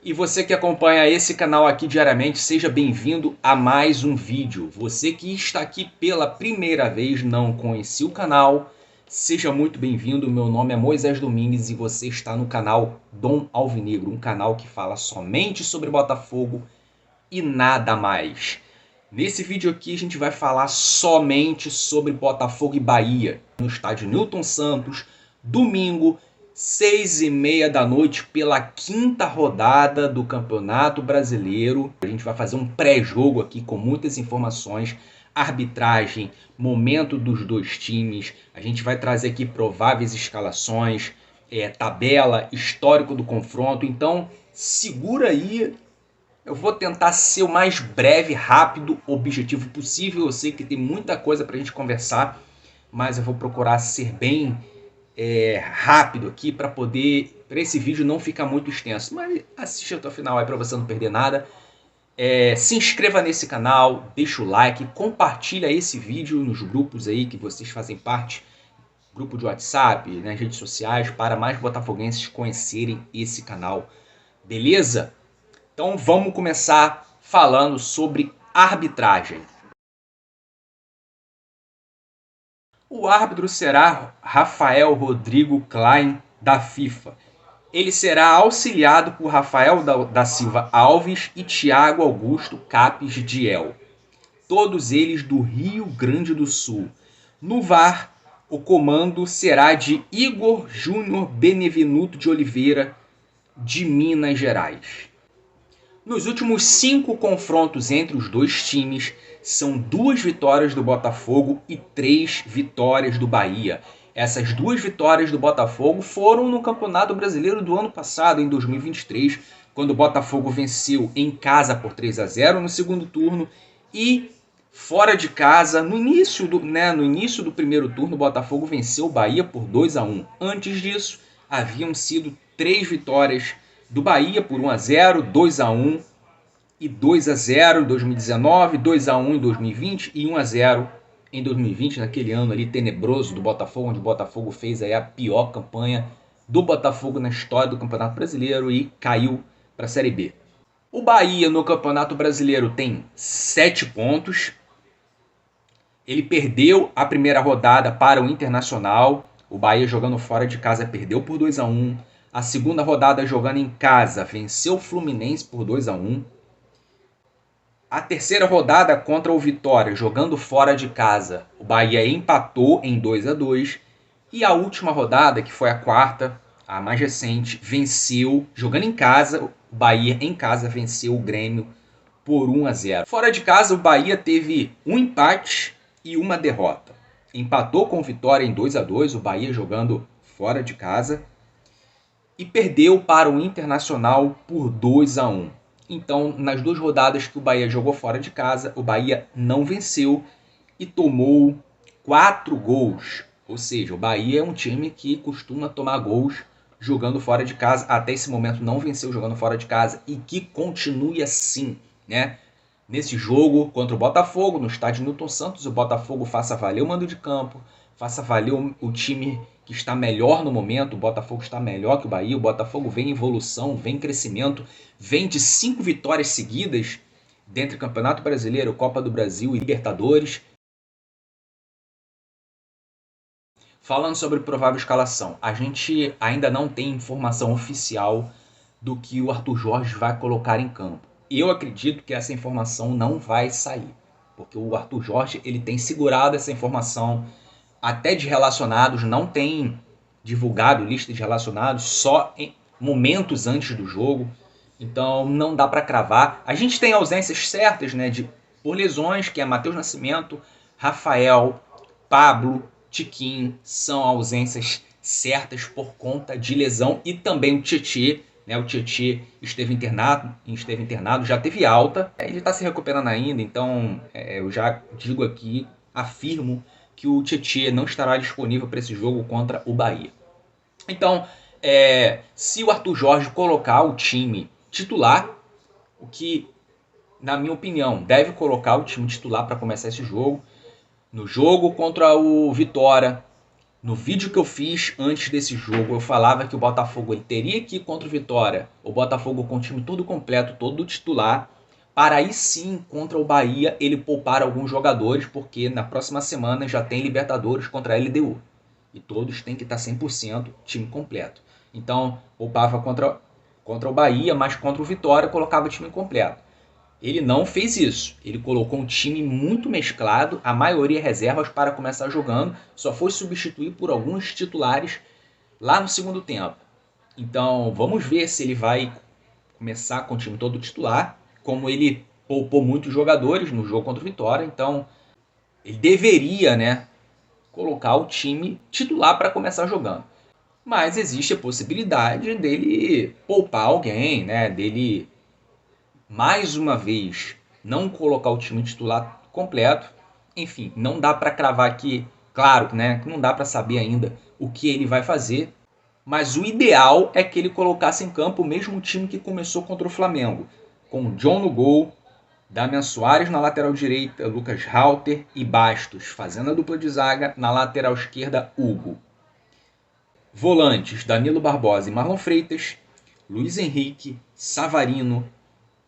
E você que acompanha esse canal aqui diariamente, seja bem-vindo a mais um vídeo. Você que está aqui pela primeira vez, não conhecia o canal, seja muito bem-vindo. Meu nome é Moisés Domingues e você está no canal Dom Alvinegro, um canal que fala somente sobre Botafogo e nada mais. Nesse vídeo aqui a gente vai falar somente sobre Botafogo e Bahia, no estádio Newton Santos, domingo, 6h30 da noite, pela quinta rodada do Campeonato Brasileiro. A gente vai fazer um pré-jogo aqui com muitas informações, arbitragem, momento dos dois times. A gente vai trazer aqui prováveis escalações, tabela, histórico do confronto. Então segura aí. Eu vou tentar ser o mais breve, rápido, objetivo possível. Eu sei que tem muita coisa para a gente conversar, mas eu vou procurar ser bem rápido aqui para esse vídeo não ficar muito extenso. Mas assiste até o final aí para você não perder nada. Se inscreva nesse canal, deixa o like, compartilha esse vídeo nos grupos aí que vocês fazem parte, grupo de WhatsApp, nas redes sociais, para mais botafoguenses conhecerem esse canal. Beleza? Então vamos começar falando sobre arbitragem. O árbitro será Rafael Rodrigo Klein, da FIFA. Ele será auxiliado por Rafael da Silva Alves e Thiago Augusto Capes Diel, todos eles do Rio Grande do Sul. No VAR, o comando será de Igor Júnior Benevenuto de Oliveira, de Minas Gerais. Nos últimos 5 confrontos entre os dois times, são 2 vitórias do Botafogo e 3 vitórias do Bahia. Essas 2 vitórias do Botafogo foram no Campeonato Brasileiro do ano passado, em 2023, quando o Botafogo venceu em casa por 3-0 no segundo turno e fora de casa, no início do primeiro turno, o Botafogo venceu o Bahia por 2-1. Antes disso, haviam sido 3 vitórias do Bahia por 1-0, 2-1 e 2-0 em 2019, 2-1 em 2020 e 1-0 em 2020, naquele ano ali tenebroso do Botafogo, onde o Botafogo fez aí a pior campanha do Botafogo na história do Campeonato Brasileiro e caiu para a Série B. O Bahia no Campeonato Brasileiro tem 7 pontos. Ele perdeu a primeira rodada para o Internacional. O Bahia, jogando fora de casa, perdeu por 2-1. A segunda rodada, jogando em casa, venceu o Fluminense por 2-1. A terceira rodada, contra o Vitória, jogando fora de casa, o Bahia empatou em 2-2. E a última rodada, que foi a quarta, a mais recente, venceu, jogando em casa, o Bahia em casa venceu o Grêmio por 1-0. Fora de casa, o Bahia teve um empate e uma derrota. Empatou com o Vitória em 2-2, o Bahia jogando fora de casa, e perdeu para o Internacional por 2-1. Então, nas 2 rodadas que o Bahia jogou fora de casa, o Bahia não venceu e tomou 4 gols. Ou seja, o Bahia é um time que costuma tomar gols jogando fora de casa. Até esse momento não venceu jogando fora de casa e que continue assim, né? Nesse jogo contra o Botafogo, no estádio Newton Santos, o Botafogo faça valer o mando de campo, faça valer o time que está melhor no momento. O Botafogo está melhor que o Bahia, o Botafogo vem em evolução, vem em crescimento, vem de 5 vitórias seguidas dentre Campeonato Brasileiro, Copa do Brasil e Libertadores. Falando sobre provável escalação, a gente ainda não tem informação oficial do que o Arthur Jorge vai colocar em campo. Eu acredito que essa informação não vai sair, porque o Arthur Jorge ele tem segurado essa informação até de relacionados, não tem divulgado lista de relacionados só em momentos antes do jogo, então não dá para cravar. A gente tem ausências certas, né, por lesões, que é Matheus Nascimento, Rafael, Pablo, Tiquinho, são ausências certas por conta de lesão, e também o Tietê. O Tietê esteve internado, já teve alta, ele está se recuperando ainda, então eu já digo aqui, afirmo que o Tietê não estará disponível para esse jogo contra o Bahia. Então, se o Arthur Jorge colocar o time titular, o que, na minha opinião, deve colocar o time titular para começar esse jogo, no jogo contra o Vitória, No vídeo que eu fiz antes desse jogo, eu falava que o Botafogo ele teria que ir contra o Vitória, o Botafogo com o time todo completo, todo titular, para aí sim, contra o Bahia, ele poupar alguns jogadores, porque na próxima semana já tem Libertadores contra a LDU. E todos têm que estar 100% time completo. Então, poupava contra o Bahia, mas contra o Vitória colocava o time completo. Ele não fez isso. Ele colocou um time muito mesclado, a maioria reservas para começar jogando, só foi substituir por alguns titulares lá no segundo tempo. Então, vamos ver se ele vai começar com o time todo titular, como ele poupou muitos jogadores no jogo contra o Vitória, então ele deveria, né, colocar o time titular para começar jogando. Mas existe a possibilidade dele poupar alguém, né, dele mais uma vez não colocar o time titular completo. Enfim, não dá para cravar aqui, claro, né, que não dá para saber ainda o que ele vai fazer, mas o ideal é que ele colocasse em campo o mesmo time que começou contra o Flamengo, com John no gol, Damian Soares na lateral direita, Lucas Halter e Bastos, fazendo a dupla de zaga, na lateral esquerda, Hugo. Volantes, Danilo Barbosa e Marlon Freitas, Luiz Henrique, Savarino,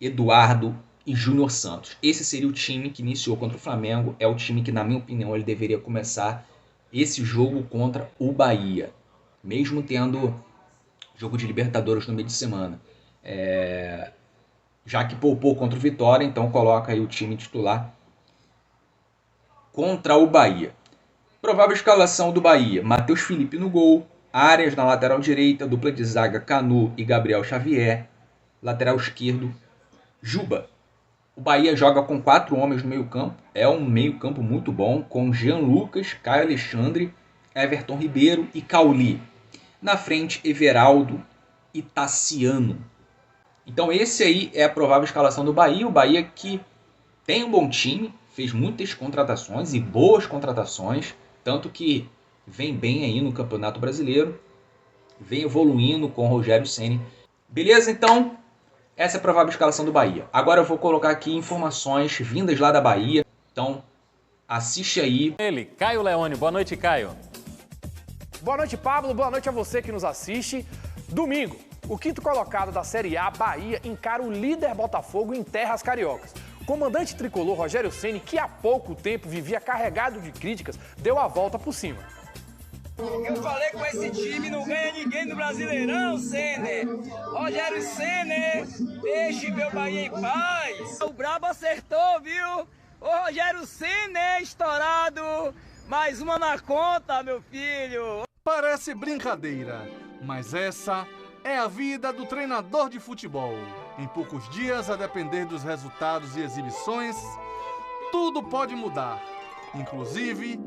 Eduardo e Júnior Santos. Esse seria o time que iniciou contra o Flamengo, é o time que, na minha opinião, ele deveria começar esse jogo contra o Bahia, mesmo tendo jogo de Libertadores no meio de semana. Já que poupou contra o Vitória, então coloca aí o time titular contra o Bahia. Provável escalação do Bahia: Matheus Felipe no gol, Arias na lateral direita, dupla de zaga Canu e Gabriel Xavier, lateral esquerdo Juba. O Bahia joga com 4 homens no meio campo, é um meio campo muito bom, com Jean Lucas, Caio Alexandre, Everton Ribeiro e Cauli. Na frente, Everaldo e Tassiano. Então esse aí é a provável escalação do Bahia. O Bahia que tem um bom time, fez muitas contratações e boas contratações, tanto que vem bem aí no Campeonato Brasileiro, vem evoluindo com o Rogério Ceni. Beleza? Então, essa é a provável escalação do Bahia. Agora eu vou colocar aqui informações vindas lá da Bahia. Então, assiste aí. Ele, Caio Leone. Boa noite, Caio. Boa noite, Pablo. Boa noite a você que nos assiste. Domingo, o quinto colocado da Série A, Bahia, encara o líder Botafogo em terras cariocas. O comandante tricolor Rogério Ceni, que há pouco tempo vivia carregado de críticas, deu a volta por cima. Eu falei com esse time, não ganha ninguém no Brasileirão, Ceni. Rogério Ceni, deixe meu Bahia em paz. O Brabo acertou, viu? O Rogério Ceni estourado. Mais uma na conta, meu filho. Parece brincadeira, mas essa é a vida do treinador de futebol. Em poucos dias, a depender dos resultados e exibições, tudo pode mudar, inclusive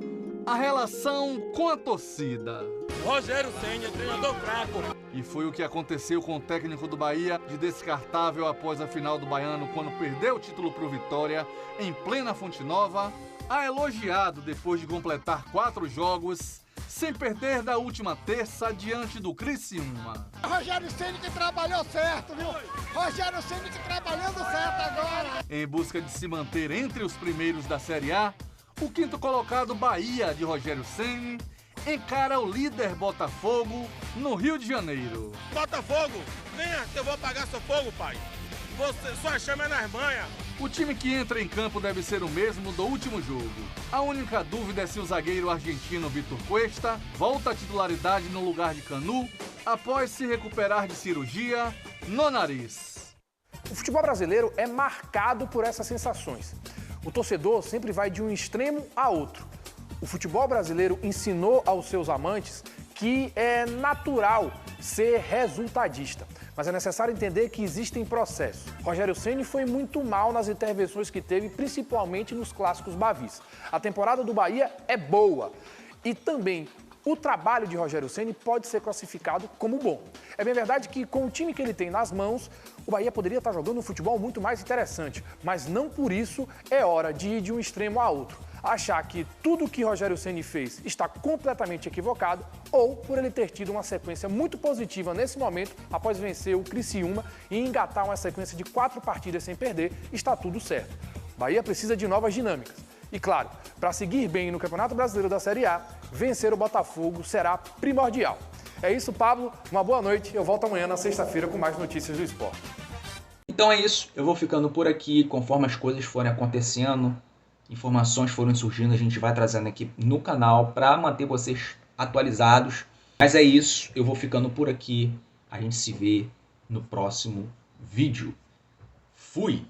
a relação com a torcida. Rogério Ceni é treinador fraco. E foi o que aconteceu com o técnico do Bahia, de descartável após a final do Baiano, quando perdeu o título pro Vitória, em plena Fonte Nova, a elogiado depois de completar 4 jogos, sem perder da última terça diante do Criciúma. Rogério Ceni que trabalhou certo, viu? Rogério Ceni que trabalhando certo agora. Em busca de se manter entre os primeiros da Série A, o quinto colocado Bahia de Rogério Ceni encara o líder Botafogo no Rio de Janeiro. Botafogo, venha que eu vou apagar seu fogo, pai. Sua chama é nas manhas. O time que entra em campo deve ser o mesmo do último jogo. A única dúvida é se o zagueiro argentino Vitor Cuesta volta à titularidade no lugar de Canu após se recuperar de cirurgia no nariz. O futebol brasileiro é marcado por essas sensações. O torcedor sempre vai de um extremo a outro. O futebol brasileiro ensinou aos seus amantes que é natural ser resultadista, mas é necessário entender que existem processos. Rogério Ceni foi muito mal nas intervenções que teve, principalmente nos clássicos bavis. A temporada do Bahia é boa e também o trabalho de Rogério Ceni pode ser classificado como bom. É bem verdade que com o time que ele tem nas mãos, o Bahia poderia estar jogando um futebol muito mais interessante, mas não por isso é hora de ir de um extremo a outro. Achar que tudo que Rogério Ceni fez está completamente equivocado ou por ele ter tido uma sequência muito positiva nesse momento após vencer o Criciúma e engatar uma sequência de 4 partidas sem perder, está tudo certo. Bahia precisa de novas dinâmicas. E claro, para seguir bem no Campeonato Brasileiro da Série A, vencer o Botafogo será primordial. É isso, Pablo. Uma boa noite. Eu volto amanhã na sexta-feira com mais notícias do esporte. Então é isso. Eu vou ficando por aqui. Conforme as coisas forem acontecendo, informações forem surgindo, a gente vai trazendo aqui no canal para manter vocês atualizados. Mas é isso. Eu vou ficando por aqui. A gente se vê no próximo vídeo. Fui!